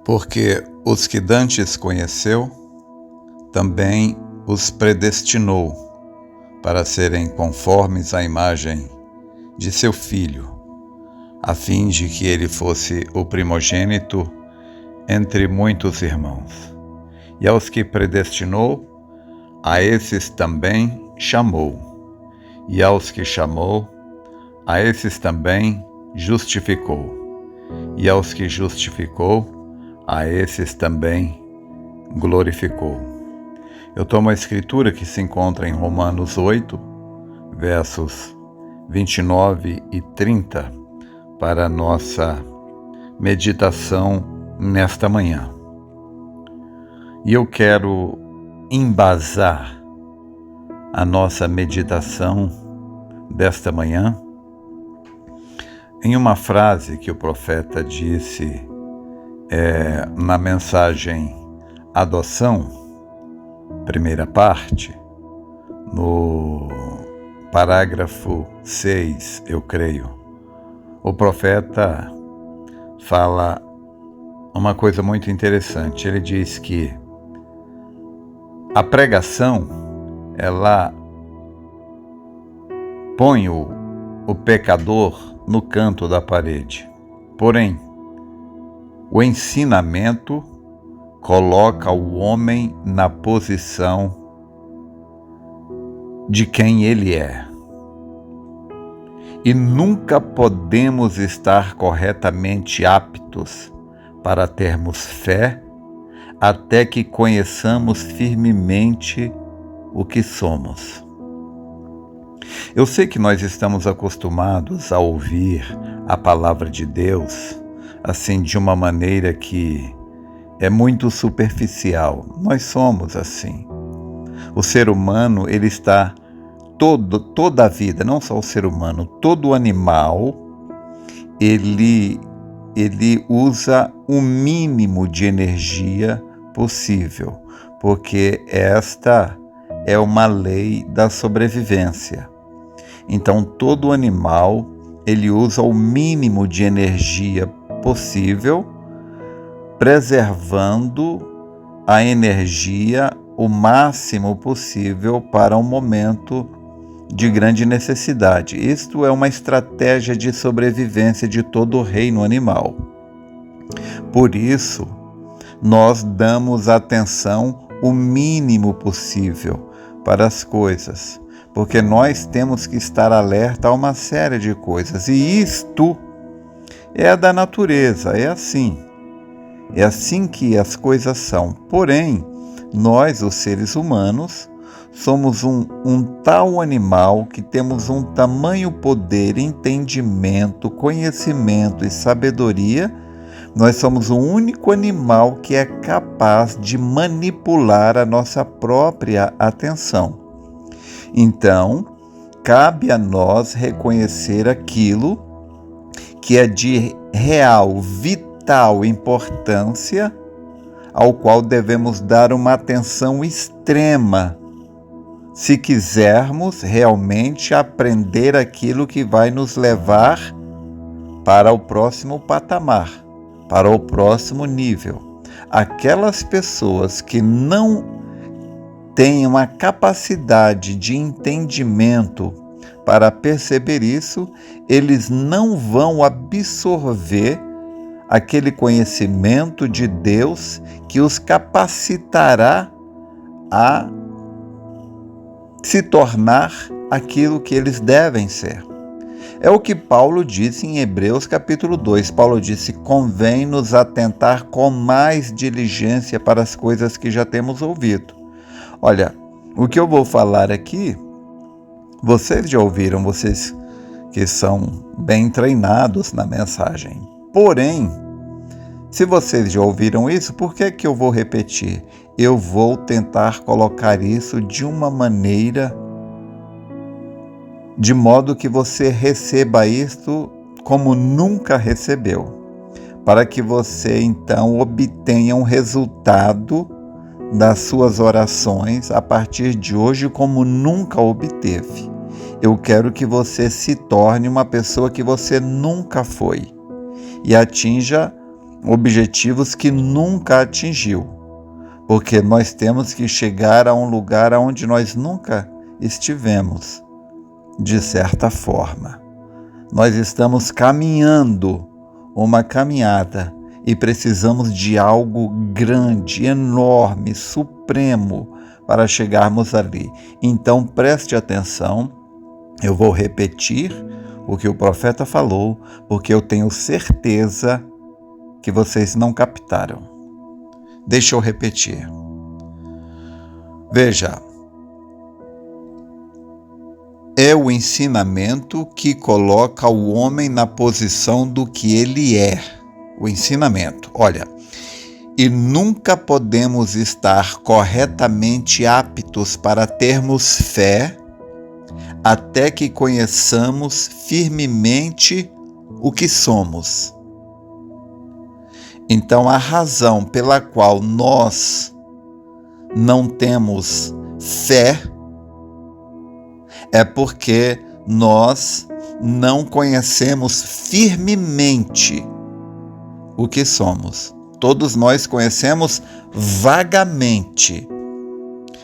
Porque os que dantes conheceu, também os predestinou para serem conformes à imagem de seu Filho, a fim de que ele fosse o primogênito entre muitos irmãos. E aos que predestinou, a esses também chamou. E aos que chamou, a esses também justificou. E aos que justificou, a esses também glorificou. Eu tomo a escritura que se encontra em Romanos 8, versos 29 e 30, para a nossa meditação nesta manhã. E eu quero embasar a nossa meditação desta manhã em uma frase que o profeta disse na mensagem Adoção, primeira parte, no parágrafo 6, eu creio. O profeta fala uma coisa muito interessante. Ele diz que a pregação, ela põe o pecador no canto da parede. Porém, o ensinamento coloca o homem na posição de quem ele é. E nunca podemos estar corretamente aptos para termos fé até que conheçamos firmemente o que somos. Eu sei que nós estamos acostumados a ouvir a palavra de Deus assim de uma maneira que é muito superficial. Nós somos assim. O ser humano, ele está toda a vida, não só o ser humano, todo animal, ele usa o mínimo de energia possível, porque esta é uma lei da sobrevivência. Então, todo animal, ele usa o mínimo de energia possível, preservando a energia o máximo possível para um momento de grande necessidade. Isto é uma estratégia de sobrevivência de todo o reino animal. Por isso, nós damos atenção o mínimo possível para as coisas, porque nós temos que estar alerta a uma série de coisas, e isto é da natureza, é assim que as coisas são. Porém, nós, os seres humanos, somos um tal animal que temos um tamanho poder, entendimento, conhecimento e sabedoria. Nós somos o único animal que é capaz de manipular a nossa própria atenção. Então, cabe a nós reconhecer aquilo que é de real, vital importância, ao qual devemos dar uma atenção extrema, se quisermos realmente aprender aquilo que vai nos levar para o próximo patamar, para o próximo nível. Aquelas pessoas que não têm uma capacidade de entendimento para perceber isso, eles não vão absorver aquele conhecimento de Deus que os capacitará a se tornar aquilo que eles devem ser. É o que Paulo disse em Hebreus capítulo 2. Paulo disse: convém nos atentar com mais diligência para as coisas que já temos ouvido. Olha, o que eu vou falar aqui, vocês já ouviram, vocês que são bem treinados na mensagem. Porém, se vocês já ouviram isso, por que eu vou repetir? Eu vou tentar colocar isso de uma maneira, de modo que você receba isto como nunca recebeu, para que você então obtenha um resultado das suas orações a partir de hoje como nunca obteve. Eu quero que você se torne uma pessoa que você nunca foi e atinja objetivos que nunca atingiu, porque nós temos que chegar a um lugar onde nós nunca estivemos, de certa forma. Nós estamos caminhando uma caminhada e precisamos de algo grande, enorme, supremo para chegarmos ali. Então preste atenção, eu vou repetir o que o profeta falou, porque eu tenho certeza que vocês não captaram. Deixa eu repetir. Veja, é o ensinamento que coloca o homem na posição do que ele é. O ensinamento. Olha, e nunca podemos estar corretamente aptos para termos fé até que conheçamos firmemente o que somos. Então, a razão pela qual nós não temos fé é porque nós não conhecemos firmemente o que somos. Todos nós conhecemos vagamente,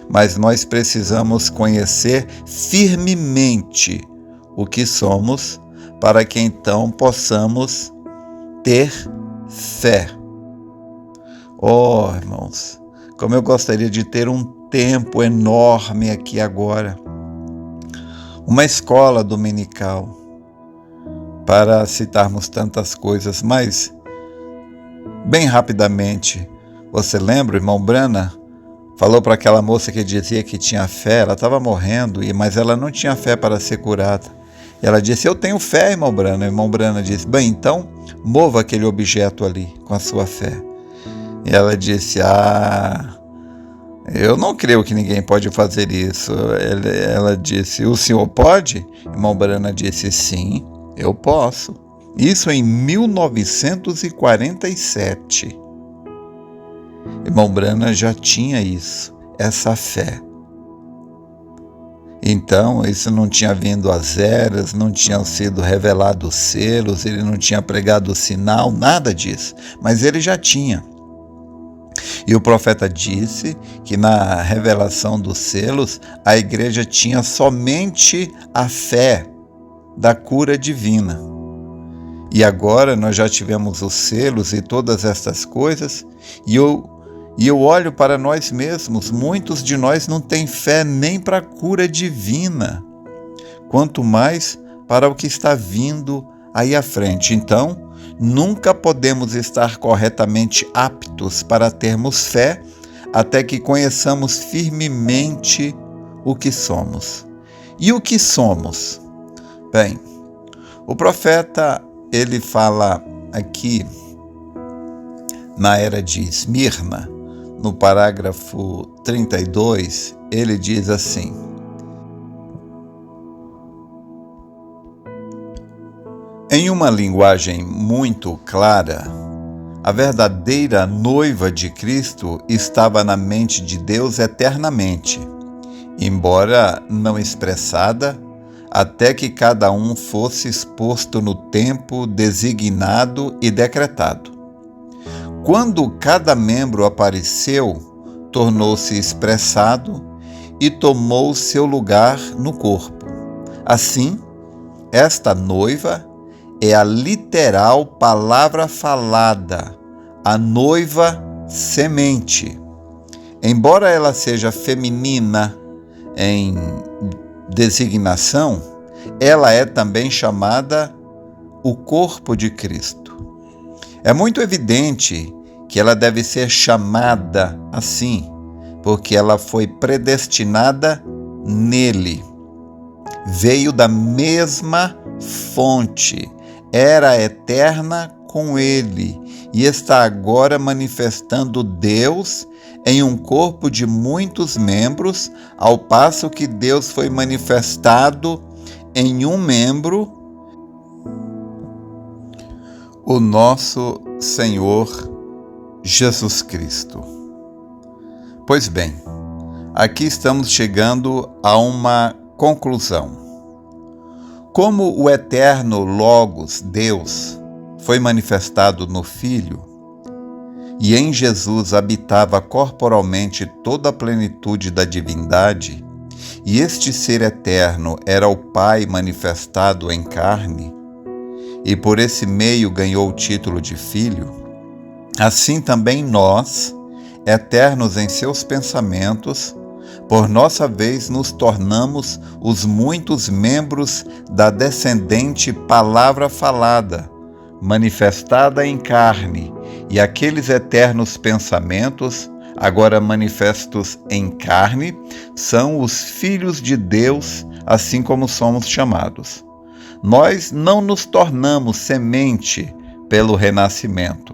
mas nós precisamos conhecer firmemente o que somos para que então possamos ter fé. Oh, irmãos, como eu gostaria de ter um tempo enorme aqui agora, uma escola dominical, para citarmos tantas coisas, mas bem rapidamente, você lembra, irmão Brana? Falou para aquela moça que dizia que tinha fé, ela estava morrendo, mas ela não tinha fé para ser curada. E ela disse, eu tenho fé, irmão Brana. O irmão Brana disse, bem, então mova aquele objeto ali com a sua fé. E ela disse, eu não creio que ninguém pode fazer isso. Ela disse, o senhor pode? Irmão Brana disse, sim, eu posso. Isso em 1947. Irmão Brana já tinha isso, essa fé. Então, isso não tinha vindo às eras, não tinham sido revelados selos, ele não tinha pregado o sinal, nada disso. Mas ele já tinha. E o profeta disse que na revelação dos selos, a igreja tinha somente a fé da cura divina. E agora nós já tivemos os selos e todas estas coisas, e eu olho para nós mesmos, muitos de nós não têm fé nem para a cura divina, quanto mais para o que está vindo aí à frente. Então, nunca podemos estar corretamente aptos para termos fé até que conheçamos firmemente o que somos. E o que somos? Bem, o profeta, ele fala aqui na era de Esmirna, no parágrafo 32, ele diz assim: em uma linguagem muito clara, a verdadeira noiva de Cristo estava na mente de Deus eternamente, embora não expressada, até que cada um fosse exposto no tempo designado e decretado. Quando cada membro apareceu, tornou-se expressado e tomou seu lugar no corpo. Assim, esta noiva é a literal palavra falada, a noiva semente. Embora ela seja feminina em designação, ela é também chamada o corpo de Cristo. É muito evidente que ela deve ser chamada assim, porque ela foi predestinada nele. Veio da mesma fonte, era eterna com ele e está agora manifestando Deus em um corpo de muitos membros, ao passo que Deus foi manifestado em um membro, o nosso Senhor Jesus Cristo. Pois bem, aqui estamos chegando a uma conclusão. Como o eterno Logos, Deus, foi manifestado no Filho, e em Jesus habitava corporalmente toda a plenitude da divindade, e este ser eterno era o Pai manifestado em carne, e por esse meio ganhou o título de Filho, assim também nós, eternos em seus pensamentos, por nossa vez nos tornamos os muitos membros da descendente palavra falada, manifestada em carne, e aqueles eternos pensamentos, agora manifestos em carne, são os filhos de Deus, assim como somos chamados. Nós não nos tornamos semente pelo renascimento.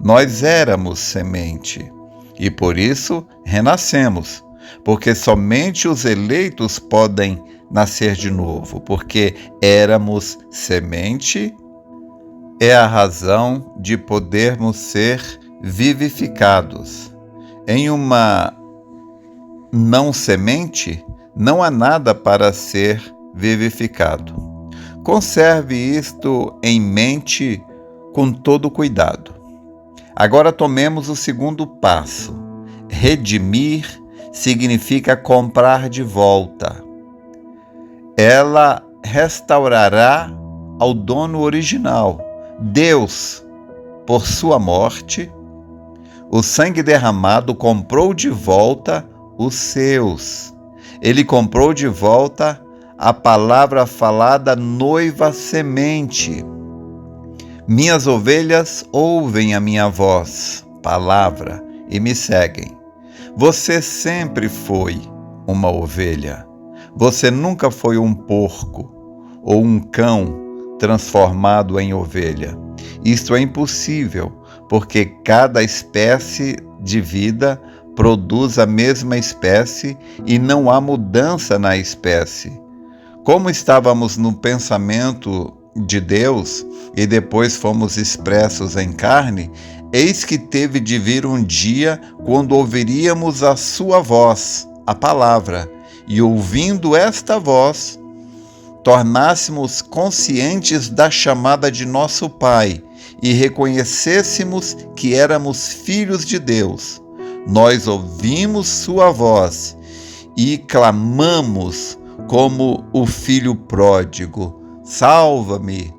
Nós éramos semente, e por isso renascemos, porque somente os eleitos podem nascer de novo, porque éramos semente, é a razão de podermos ser vivificados. Em uma não semente, não há nada para ser vivificado. Conserve isto em mente com todo cuidado. Agora tomemos o segundo passo. Redimir significa comprar de volta. Ela restaurará ao dono original, Deus, por sua morte. O sangue derramado comprou de volta os seus. Ele comprou de volta a palavra falada noiva semente. Minhas ovelhas ouvem a minha voz, palavra, e me seguem. Você sempre foi uma ovelha. Você nunca foi um porco ou um cão transformado em ovelha. Isto é impossível, porque cada espécie de vida produz a mesma espécie e não há mudança na espécie. Como estávamos no pensamento de Deus e depois fomos expressos em carne, eis que teve de vir um dia quando ouviríamos a sua voz, a palavra, e ouvindo esta voz, tornássemos conscientes da chamada de nosso Pai e reconhecêssemos que éramos filhos de Deus. Nós ouvimos sua voz e clamamos como o filho pródigo: salva-me,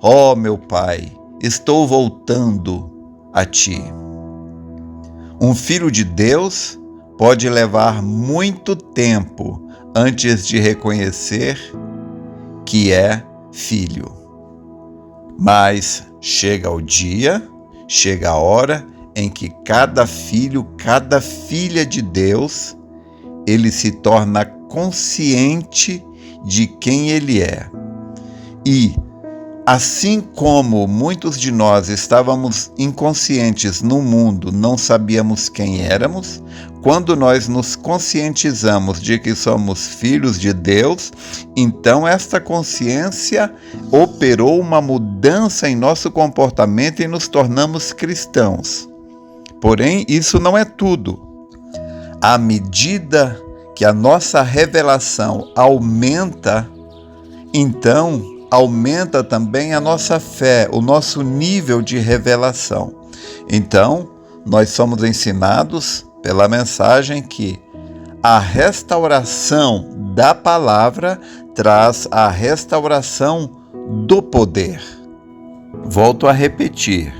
ó meu Pai, estou voltando a ti. Um filho de Deus pode levar muito tempo antes de reconhecer que é filho. Mas chega o dia, chega a hora em que cada filho, cada filha de Deus, ele se torna consciente de quem ele é. E, assim como muitos de nós estávamos inconscientes no mundo, não sabíamos quem éramos, quando nós nos conscientizamos de que somos filhos de Deus, então esta consciência operou uma mudança em nosso comportamento e nos tornamos cristãos. Porém, isso não é tudo. À medida que a nossa revelação aumenta, então aumenta também a nossa fé, o nosso nível de revelação. Então, nós somos ensinados pela mensagem que a restauração da palavra traz a restauração do poder. Volto a repetir.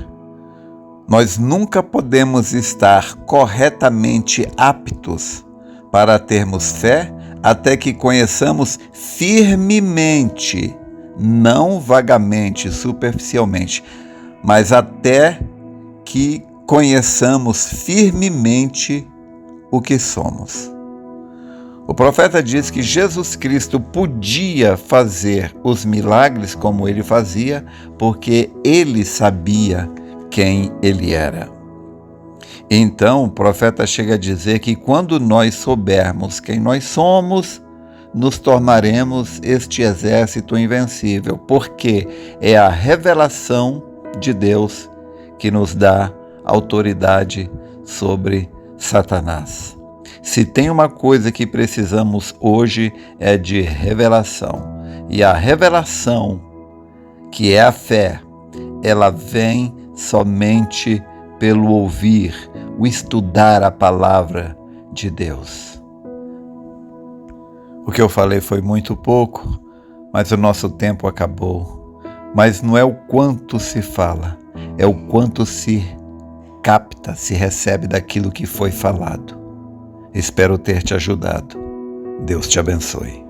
Nós nunca podemos estar corretamente aptos para termos fé até que conheçamos firmemente, não vagamente, superficialmente, mas até que conheçamos firmemente o que somos. O profeta diz que Jesus Cristo podia fazer os milagres como ele fazia, porque ele sabia quem ele era. Então, o profeta chega a dizer que quando nós soubermos quem nós somos, nos tornaremos este exército invencível, porque é a revelação de Deus que nos dá autoridade sobre Satanás. Se tem uma coisa que precisamos hoje é de revelação. E a revelação, que é a fé, ela vem somente pelo ouvir, o estudar a palavra de Deus. O que eu falei foi muito pouco, mas o nosso tempo acabou. Mas não é o quanto se fala, é o quanto se capta, se recebe daquilo que foi falado. Espero ter te ajudado. Deus te abençoe.